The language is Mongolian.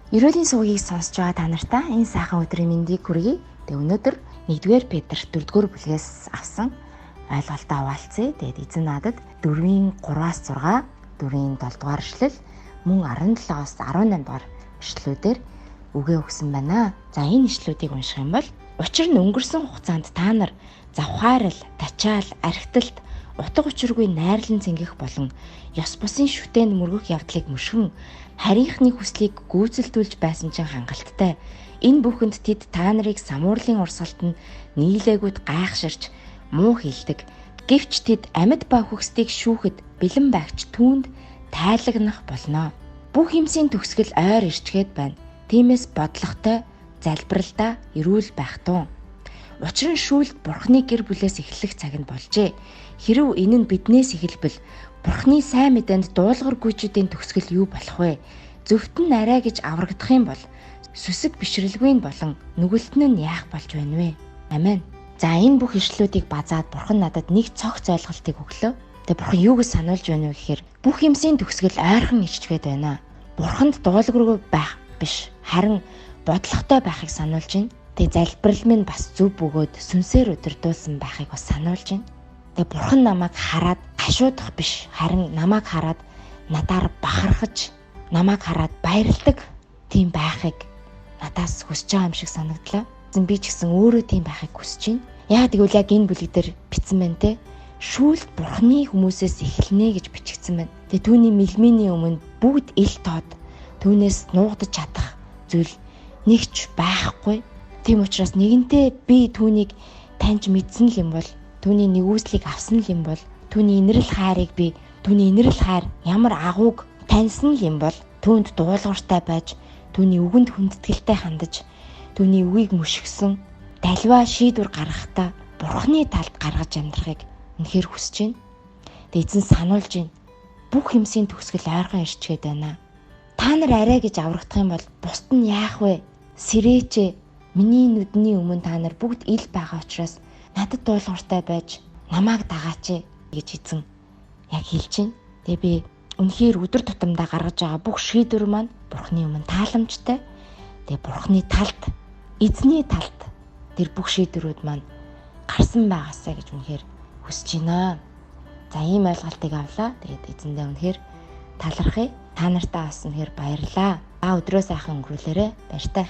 Ерөөлийн сувгийг сонсож байгаа та нартай энэ сайхан өдрийн мэндийг хүргэе. Тэгээ өнөөдөр 1-р Петр 4-р бүлгээс авсан ойлголтоо хуваалцъя. Тэгээд эзэн надад 4:3-6, 4:7-р эшлэл, мөн 17-оос 18-р эшлэлүүдээр үгээ өгсөн байна. За энэ эшлэлүүдийг унших юм бол учир нь өнгөрсөн хугацаанд та нар завхаарл, тачаал, архиталт, утга учиргүй найрлан цэнгэх болон ёс бусын шүтээнд мөргөх явдлыг мөшгөн харийнхны хүслийг гүйцэлдүүлж байсан чинь хангалттай. Энэ бүхэнд тэд та нарыг самуурлын урсгалтанд нийлээгүйд гайхширч муу хийлдэг. Гэвч тэд амьд ба хөхстийг шүүхэд бэлэн байгч түүнд тайлагнах болно. Бүх юмсийн төгсгөл ойр ирчгээд байна. Тиймээс бодлоготой, залбиралдаа эрүүл байх тун. Учир нь шүүлт Бурхны гэр бүлээс эхлэх цаг нь болжээ. Хэрв энэ нь биднээс эхэлбэл Бурхны сайн мэдээнд дуулгар гүйчүүдийн төгсгөл юу болох вэ? Зөвхөн арай гэж аврагдах юм бол сүсэг бишрэлгүй болон нүгэлтэн нь яах болж байна вэ? Амен. За энэ бүх ишлүүдийг базаад Бурхан надад нэг цогц ойлголтыг өглөө. Тэгээ Бурхан юу гэж сануулж байна вэ гэхээр бүх юмсийн төгсгөл ойрхон иччгээд байна. Бурханд дуулгаргүй байх биш, харин бодлоготой байхыг сануулж байна. Тэгээ залбирал минь бас зөв бөгөөд сүнсээр удирдуулсан байхыг бас сануулж байна. Тэгээ Бурхан намайг хараад гашуудах биш, харин намайг хараад надаар бахархаж, намайг хараад баярладаг тийм байхыг надаас хүсэж байгаа юм шиг санагдлаа. Би ч гэсэн өөрөө тийм байхыг хүсэж байна. Яг тэгвэл яг энэ бүлэг дээр бичсэн байна те. Шүүлт Бурхны хүмүүсээс эхэлнэ гэж бичигдсэн байна. Тэгээ түүний мэлминий өмнө бүгд ил тод, түүнээс нуугдаж чадах зүйл нэгч байхгүй. Тийм учраас нэгэнтээ би түүнийг таньж мэдсэн л юм бол, түүний нэгүслийг авсан л юм бол, түүний инэрл хайрыг би, түүний инэрл хайр ямар агууг таньсан л юм бол, түүнд дуулууртай байж, түүний үгэнд хүндэтгэлтэй хандаж, түүний үгийг мөшгсөн, далваа шийдвэр гаргахдаа Бурхны талд гаргаж амьдрахыг үнэхээр хүсэж байна. Тэгээ эзэн сануулж байна. Бүх юмсийн төгсгөл ойрхон ирчгээд байна. Та нар арай гэж аврагдах юм бол бусд нь яах вэ? Сэрээч. Миний нүдний өмнө та нар бүгд ил байгаа учраас надад дуулууртай байж намайг дагаач гэж эзэн яг хэлж байна. Тэгээ би үнэхээр өдөр тутамдаа гаргаж байгаа бүх шийдвэр маань Бурхны өмнө тааламжтай. Тэгээ Бурхны талд, эзний талд тэр бүх шийдвэрүүд маань гарсан байгаасаа гэж үнэхээр хүсэж байна. За ийм ойлголтыг авлаа. Тэгээд эзэндээ үнэхээр талархъя. Та нартай бас үнэхээр баярлалаа. Өдрөө сайхан өнгөрүүлээрэ. Баяртай.